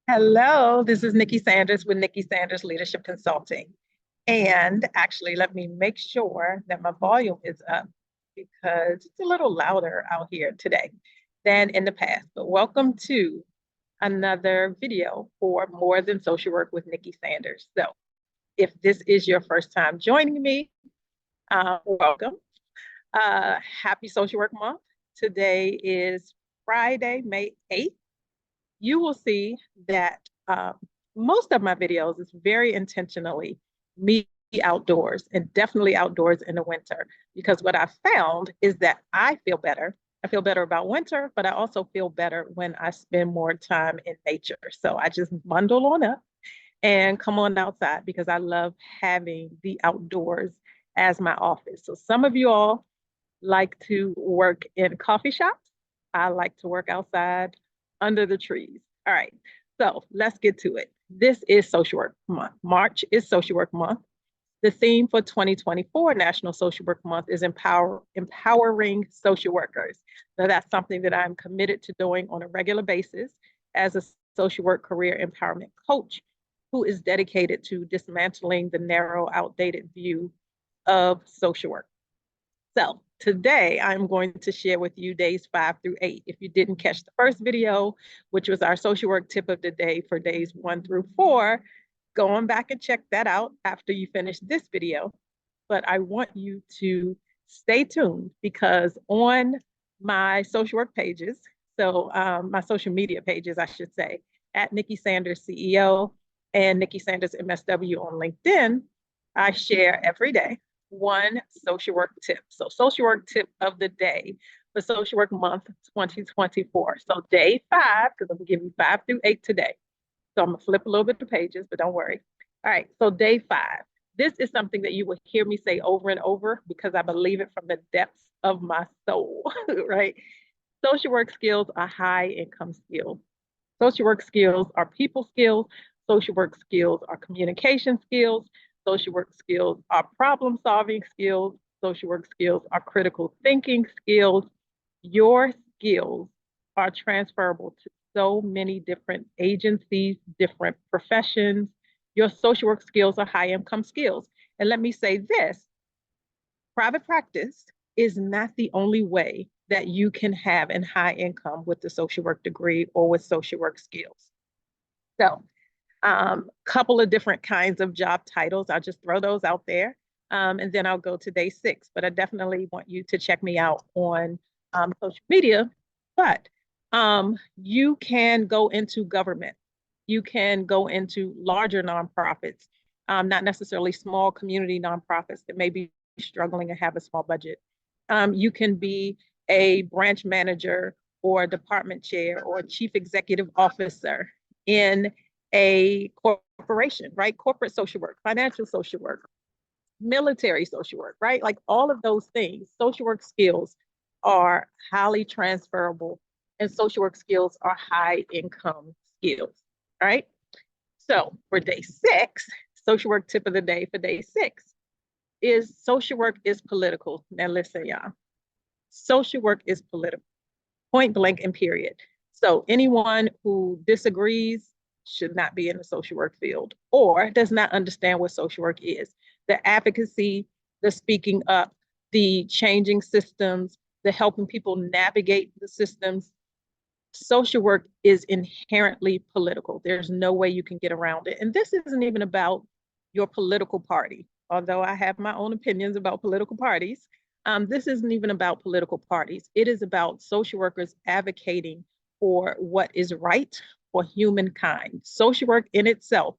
Hello, this is Nikki Sanders with Nikki Sanders Leadership Consulting. And actually, let me make sure that my volume is up because it's a little louder out here today than in the past. But welcome to another video for More Than Social Work with Nikki Sanders. So if this is your first time joining me, welcome. Happy Social Work Month. Today is Friday, May 8th. You will see that most of my videos is very intentionally me outdoors and definitely outdoors in the winter because what I found is that I feel better. I feel better about winter, but I also feel better when I spend more time in nature. So I just bundle on up and come on outside because I love having the outdoors as my office. So some of you all like to work in coffee shops. I like to work outside under the trees. All right, so let's get to it. This is Social Work Month. March is Social Work Month. The theme for 2024 National Social Work Month is empowering social workers. So that's something that I'm committed to doing on a regular basis as a social work career empowerment coach who is dedicated to dismantling the narrow, outdated view of social work. So today I'm going to share with you days 5 through 8. If you didn't catch the first video, which was our social work tip of the day for days 1 through 4, go on back and check that out after you finish this video. But I want you to stay tuned because on my social work pages, so my social media pages, I should say, at Nikki Sanders CEO and Nikki Sanders MSW on LinkedIn, I share every day one social work tip. So social work tip of the day for Social Work Month 2024. So day 5, because I'm going to give you 5 through 8 today. So I'm going to flip a little bit the pages, but don't worry. All right, so day 5. This is something that you will hear me say over and over because I believe it from the depths of my soul, right? Social work skills are high income skills. Social work skills are people skills. Social work skills are communication skills. Social work skills are problem solving skills. Social work skills are critical thinking skills. Your skills are transferable to so many different agencies, different professions. Your social work skills are high income skills. And let me say this, private practice is not the only way that you can have an high income with the social work degree or with social work skills. So, couple of different kinds of job titles. I'll just throw those out there. And then I'll go to day 6. But I definitely want you to check me out on social media. But you can go into government. You can go into larger nonprofits, not necessarily small community nonprofits that may be struggling and have a small budget. You can be a branch manager or a department chair or a chief executive officer in a corporation, right? Corporate social work, financial social work, military social work, right? Like all of those things, social work skills are highly transferable and social work skills are high income skills, right? So for day 6, social work tip of the day for day 6 is social work is political. Now listen, y'all, social work is political, point blank and period. So anyone who disagrees should not be in the social work field or does not understand what social work is. The advocacy, the speaking up, the changing systems, the helping people navigate the systems. Social work is inherently political. There's no way you can get around it. And this isn't even about your political party, although I have my own opinions about political parties. This isn't even about political parties. It is about social workers advocating for what is right for humankind. Social work in itself,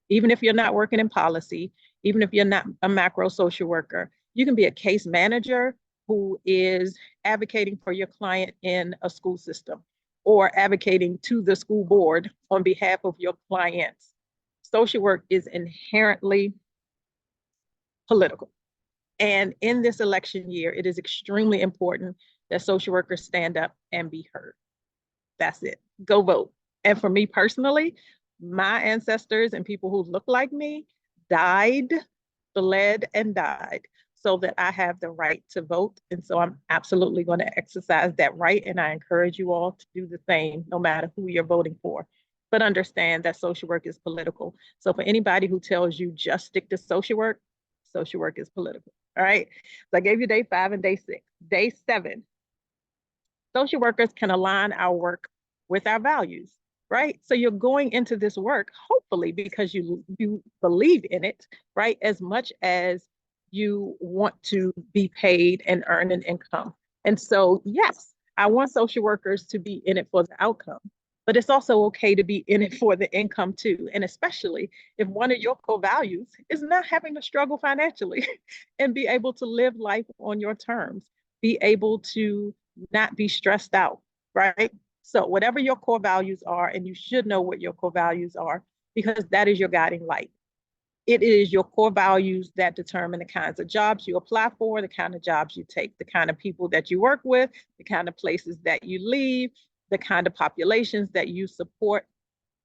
even if you're not working in policy, even if you're not a macro social worker, you can be a case manager who is advocating for your client in a school system or advocating to the school board on behalf of your clients. Social work is inherently political. And in this election year, it is extremely important that social workers stand up and be heard. That's it. Go vote. And for me personally, my ancestors and people who look like me died, bled, and died so that I have the right to vote. And so I'm absolutely going to exercise that right. And I encourage you all to do the same, no matter who you're voting for. but understand that social work is political. So for anybody who tells you just stick to social work is political. All right. So I gave you day 5 and day 6. Day 7, social workers can align our work with our values, right? So you're going into this work, hopefully, because you believe in it, right? As much as you want to be paid and earn an income. And so, yes, I want social workers to be in it for the outcome, but it's also okay to be in it for the income too. And especially if one of your core values is not having to struggle financially and be able to live life on your terms, be able to not be stressed out, right? So whatever your core values are, and you should know what your core values are, because that is your guiding light. It is your core values that determine the kinds of jobs you apply for, the kind of jobs you take, the kind of people that you work with, the kind of places that you leave, the kind of populations that you support.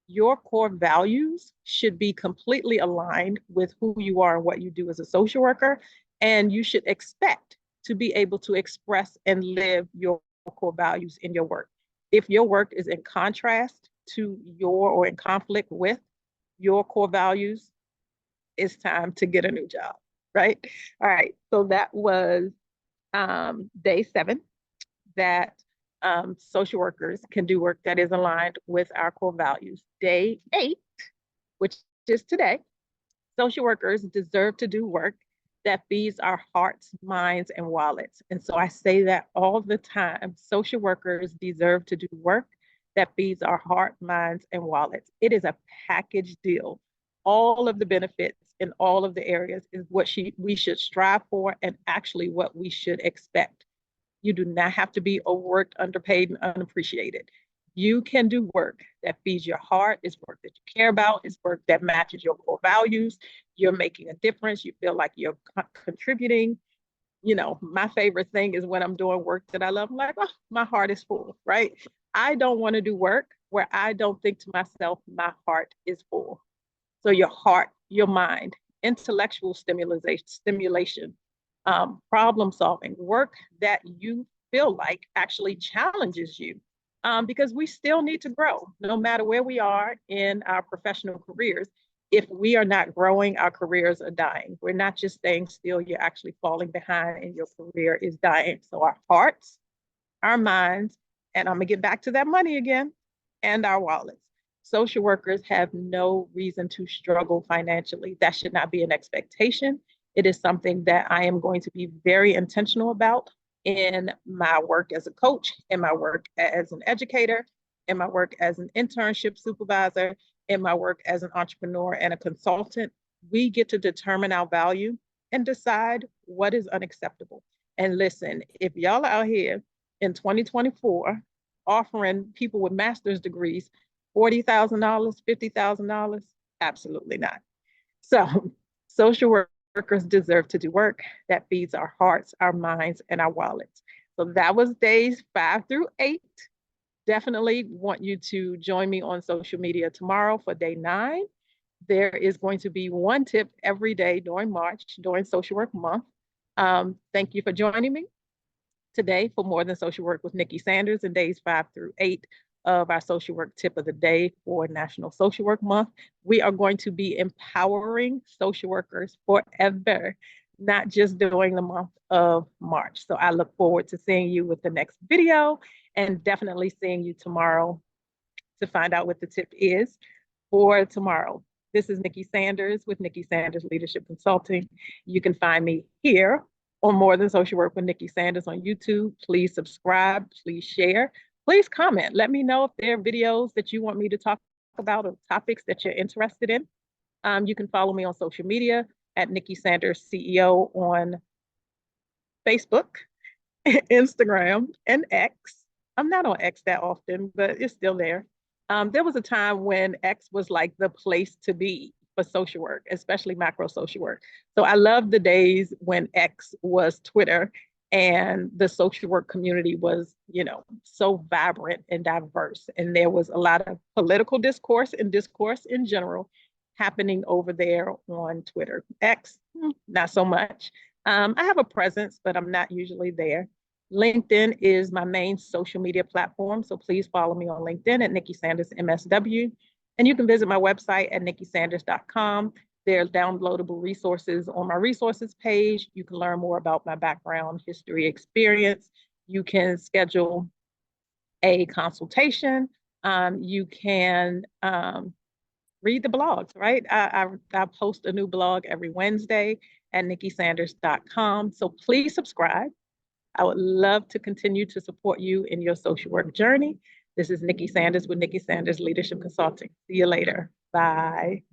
Your core values should be completely aligned with who you are and what you do as a social worker. And you should expect to be able to express and live your core values in your work. If your work is in contrast to your or in conflict with your core values, it's time to get a new job, right? All right. So that was day 7, that social workers can do work that is aligned with our core values. Day 8, which is today, social workers deserve to do work that feeds our hearts, minds, and wallets. And so I say that all the time. Social workers deserve to do work that feeds our heart, minds, and wallets. It is a package deal. All of the benefits in all of the areas is what we should strive for, and actually what we should expect. You do not have to be overworked, underpaid, and unappreciated. You can do work that feeds your heart. It's work that you care about. It's work that matches your core values. You're making a difference. You feel like you're contributing. You know, my favorite thing is when I'm doing work that I love, I'm like, oh, my heart is full, right? I don't want to do work where I don't think to myself, my heart is full. So your heart, your mind, intellectual stimulation, problem solving, work that you feel like actually challenges you. Because we still need to grow, no matter where we are in our professional careers. If we are not growing, our careers are dying. We're not just staying still, you're actually falling behind and your career is dying. So our hearts, our minds, and I'm gonna get back to that money again, and our wallets. Social workers have no reason to struggle financially. That should not be an expectation. It is something that I am going to be very intentional about in my work as a coach, in my work as an educator, in my work as an internship supervisor, in my work as an entrepreneur and a consultant. We get to determine our value and decide what is unacceptable. And listen, if y'all out here in 2024 offering people with master's degrees $40,000, $50,000, absolutely not. So social workers deserve to do work that feeds our hearts, our minds, and our wallets. So that was days 5 through 8. Definitely want you to join me on social media tomorrow for day 9. There is going to be one tip every day during March, during Social Work Month. Thank you for joining me today for More Than Social Work with Nikki Sanders in days 5 through 8 of our social work tip of the day for National Social Work Month. We are going to be empowering social workers forever, not just during the month of March. So I look forward to seeing you with the next video, and definitely seeing you tomorrow to find out what the tip is for tomorrow. This is Nikki Sanders with Nikki Sanders Leadership Consulting. You can find me here on More Than Social Work with Nikki Sanders on YouTube. Please subscribe, please share, please comment. Let me know if there are videos that you want me to talk about or topics that you're interested in. You can follow me on social media at Nikki Sanders CEO on Facebook, Instagram, and X. I'm not on X that often, but it's still there. There was a time when X was like the place to be for social work, especially macro social work. So I love the days when X was Twitter and the social work community was, you know, so vibrant and diverse. And there was a lot of political discourse and discourse in general happening over there on Twitter. X, not so much. I have a presence, but I'm not usually there. LinkedIn is my main social media platform, so please follow me on LinkedIn at Nikki Sanders MSW. And you can visit my website at nikkisanders.com. There's downloadable resources on my resources page. You can learn more about my background, history, experience. You can schedule a consultation. You can read the blogs, right? I post a new blog every Wednesday at nikkisanders.com. So please subscribe. I would love to continue to support you in your social work journey. This is Nikki Sanders with Nikki Sanders Leadership Consulting. See you later. Bye.